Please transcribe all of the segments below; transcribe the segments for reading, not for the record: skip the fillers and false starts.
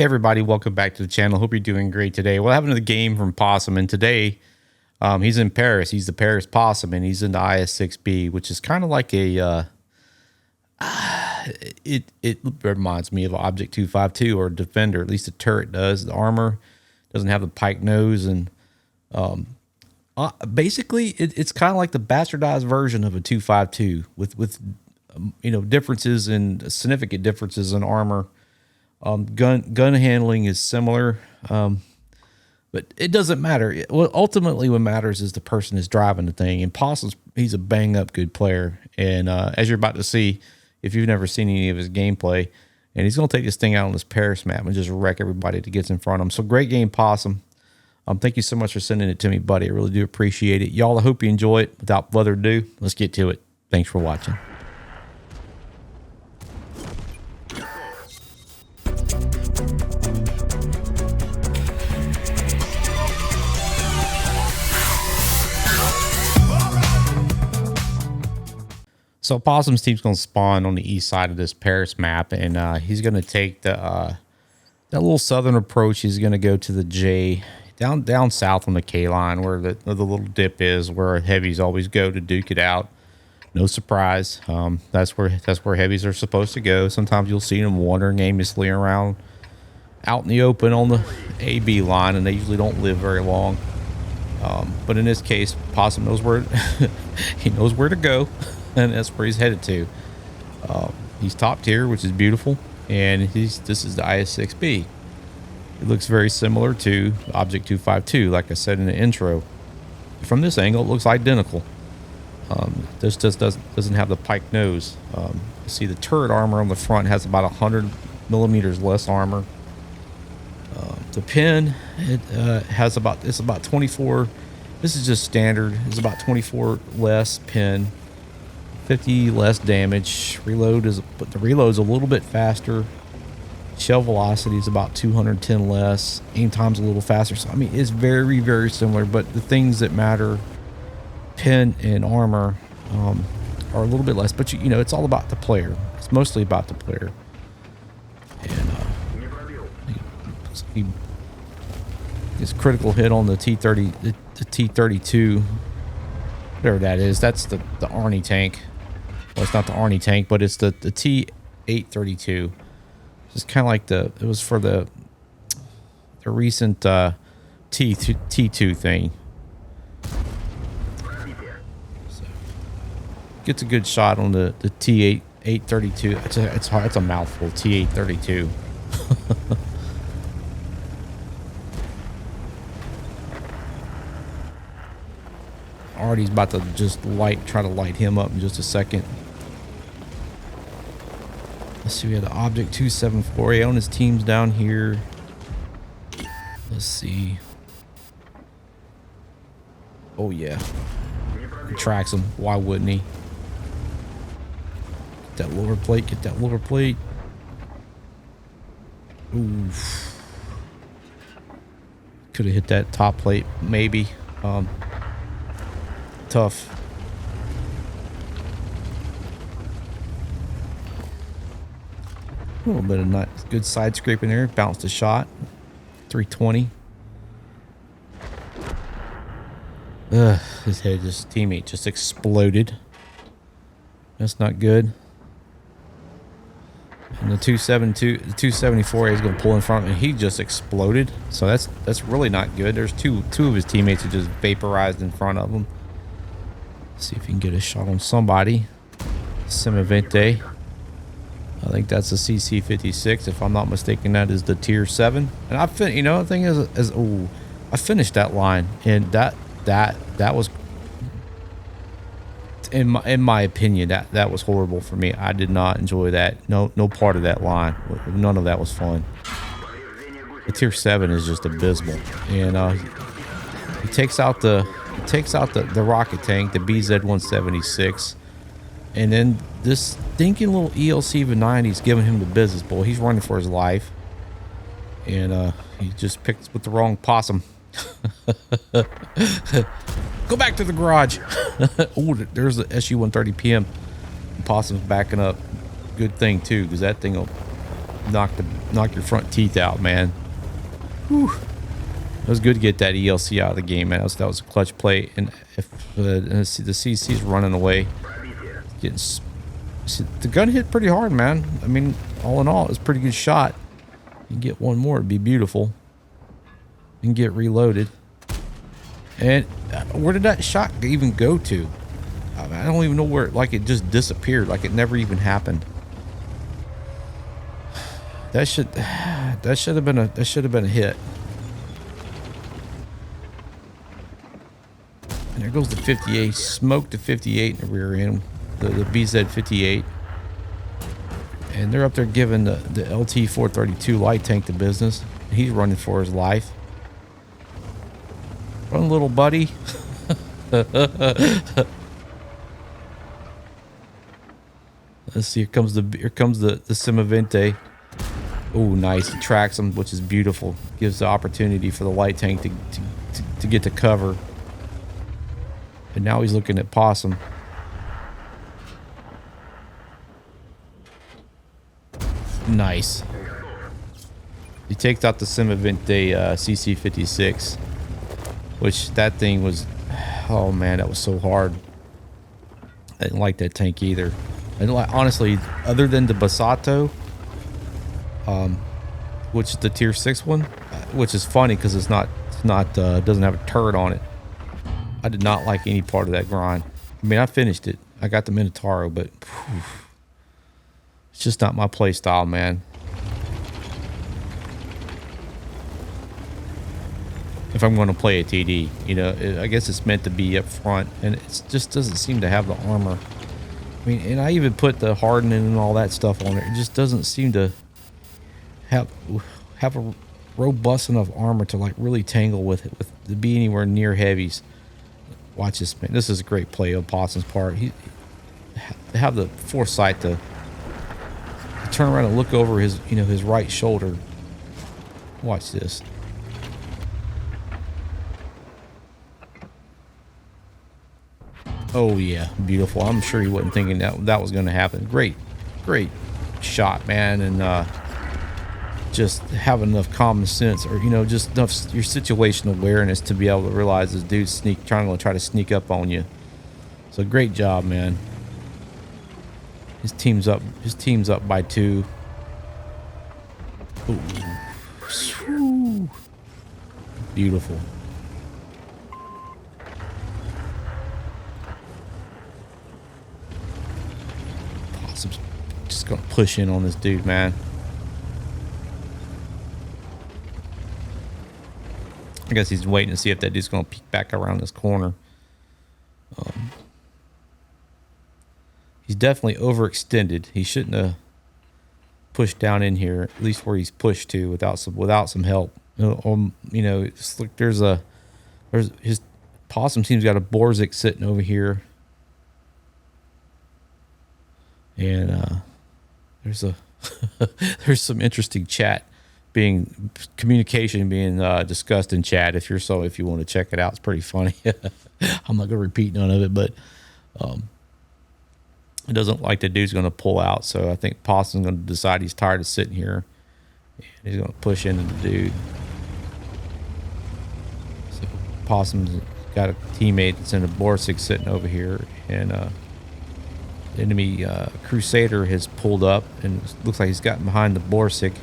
Hey everybody, welcome back to the channel. Hope you're doing great today. We're having a game from Possum, and today he's in Paris. He's the Paris Possum, and he's in the IS-6B, which is kind of like a it reminds me of an Object 252 or a Defender. At least the turret does. The armor doesn't have the pike nose, and basically it's kind of like the bastardized version of a 252 with differences and significant differences in armor. Gun handling is similar, but it doesn't matter. Ultimately, what matters is the person is driving the thing. And Possum's, he's a bang up good player. And as you're about to see, if you've never seen any of his gameplay, and he's going to take this thing out on this Paris map and just wreck everybody that gets in front of him. So great game, Possum. Thank you so much for sending it to me, buddy. I really do appreciate it. Y'all, I hope you enjoy it. Without further ado, let's get to it. Thanks for watching. So Possum's team's going to spawn on the east side of this Paris map, and he's going to take the that little southern approach. He's going to go to the J down south on the K line where the little dip is, where heavies always go to duke it out. No surprise. That's where heavies are supposed to go. Sometimes you'll see them wandering aimlessly around out in the open on the AB line, and they usually don't live very long. But in this case, Possum knows where he knows where to go. And that's where he's headed to. He's top tier, which is beautiful, and this is the IS-6B. It looks very similar to Object 252, like I said in the intro. From this angle, it looks identical. This just doesn't have the pike nose. You see the turret armor on the front has about 100 millimeters less armor. The pin it's about 24. This is just standard. It's about 24 less pin. 50 less damage. But the reload's a little bit faster. Shell velocity is about 210 less. Aim time's a little faster. So I mean, it's very, very similar. But the things that matter, pin and armor, are a little bit less. But it's all about the player. It's mostly about the player. And his critical hit on the T30, the T32. Whatever that is, that's the Arnie tank. Well, it's not the Arnie tank, but it's the T832. It's kind of like it was for the recent T2 thing. So, gets a good shot on the T832. It's hard. It's a mouthful. T832. Artie's about to just try to light him up in just a second. Let's see, we have the Object 274 on his teams down here. Let's see. Oh yeah, he tracks him. Why wouldn't he? Get that lower plate. Get that lower plate. Oof. Could have hit that top plate maybe. Tough. A little bit of good side scraping there. Bounced a shot. 320. His teammate just exploded. That's not good. And the 274 is going to pull in front of him. He just exploded. So that's really not good. There's two of his teammates who just vaporized in front of him. See if he can get a shot on somebody. Semivente. I think that's a CC56. If I'm not mistaken, that is the tier 7. And the thing is, I finished that line, and that was, in my opinion, that was horrible for me. I did not enjoy that. No part of that line. None of that was fun. The tier 7 is just abysmal, and he takes out the rocket tank, the BZ-176, and then this stinking little ELC-9 is giving him the business, boy. He's running for his life, and he just picked with the wrong Possum. Go back to the garage. Oh, there's the SU-130 PM. Possum's backing up. Good thing too, because that thing will knock your front teeth out, man. Whew. It was good to get that ELC out of the game, man. That was a clutch play. And if the CC's running away, getting the gun hit pretty hard, man. I mean, all in all, it was a pretty good shot. You can get one more, it'd be beautiful. You can get reloaded. And where did that shot even go to? I don't even know where. Like it just disappeared. Like it never even happened. That should have been a hit. And there goes the 58. Smoked the 58 in the rear end. The BZ-58. And they're up there giving the LT-432 light tank the business. He's running for his life. Run, little buddy. Let's see. Here comes the Simavente. Oh, nice. He tracks him, which is beautiful. Gives the opportunity for the light tank to get to cover. And now he's looking at Possum. Nice. He takes out the Simavente CC-56, which that thing was, oh man, that was so hard. I didn't like that tank either. I didn't like, honestly, other than the Basato, which is the tier 6 one, which is funny because it's not doesn't have a turret on it. I did not like any part of that grind. I mean, I finished it. I got the Minotauro, but whew, it's just not my play style, man. If I'm going to play a TD, you know, I guess it's meant to be up front, and it just doesn't seem to have the armor. I mean, and I even put the hardening and all that stuff on it. It just doesn't seem to have a robust enough armor to like really tangle with it, to be anywhere near heavies. Watch this, man. This is a great play on Possum's part. He have the foresight to turn around and look over his, you know, his right shoulder. Watch this. Oh yeah, beautiful. I'm sure he wasn't thinking that was going to happen. Great shot, man, and just have enough common sense, or you know, just enough your situational awareness to be able to realize this dude's trying to sneak up on you. So great job, man. His team's up by 2. Ooh. Beautiful. Possum's just gonna push in on this dude, man. I guess he's waiting to see if that dude's gonna peek back around this corner. He's definitely overextended. He shouldn't have pushed down in here, at least where he's pushed to, without some help. You know, it's like there's his Possum team's got a Borzik sitting over here, and there's some interesting communication being discussed in chat. If you want to check it out, it's pretty funny. I'm not gonna repeat none of it, but it doesn't like the dude's gonna pull out. So I think Possum's gonna decide he's tired of sitting here, and he's gonna push into the dude. So Possum's got a teammate that's in a Borzik sitting over here, and the enemy Crusader has pulled up, and it looks like he's gotten behind the Borzik.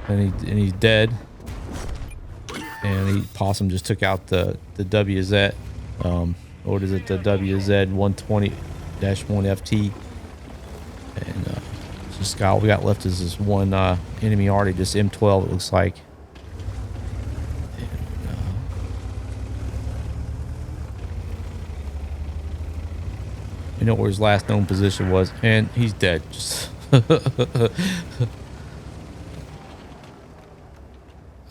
And he's dead. And Possum just took out the WZ. What is it? The WZ 120-1FT. And just all we got left is this one enemy already, just M12. It looks like. And, you know where his last known position was, and he's dead. Just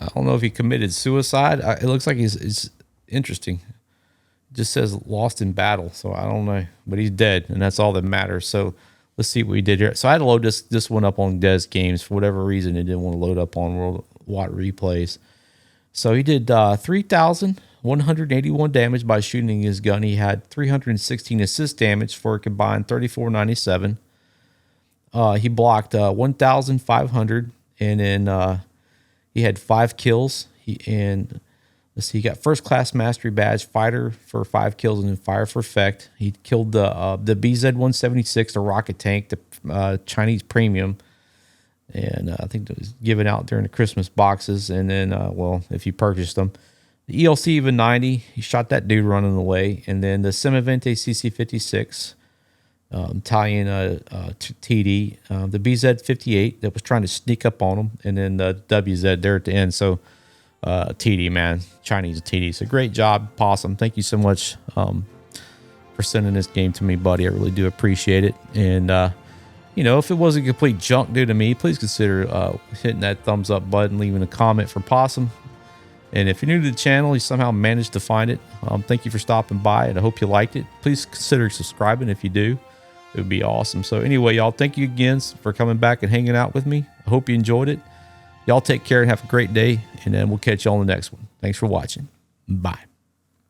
I don't know if he committed suicide. It looks like it's interesting. It just says lost in battle, so I don't know. But he's dead, and that's all that matters. So let's see what we did here. So I had to load this one up on Des Games. For whatever reason, it didn't want to load up on World Watt Replays. So he did 3,181 damage by shooting his gun. He had 316 assist damage for a combined 3,497. He blocked 1,500, and then he had 5 kills. Let's see, he got first class mastery badge, fighter for 5 kills, and then fire for effect. He killed the BZ-176, the rocket tank, the Chinese premium, and I think it was given out during the Christmas boxes. And then, well, if you purchased them, the ELC even 90, he shot that dude running away. And then the Semivente CC-56, Italian TD, the BZ-58 that was trying to sneak up on him, and then the WZ there at the end. So TD, man, Chinese TD. So great job, Possum. Thank you so much for sending this game to me, buddy. I really do appreciate it. And you know, if it wasn't complete junk due to me, please consider hitting that thumbs up button, leaving a comment for Possum. And if you're new to the channel, you somehow managed to find it, thank you for stopping by, and I hope you liked it. Please consider subscribing if you do. It would be awesome. So anyway, y'all, thank you again for coming back and hanging out with me. I hope you enjoyed it. Y'all take care and have a great day, and then we'll catch you on the next one. Thanks for watching. Bye.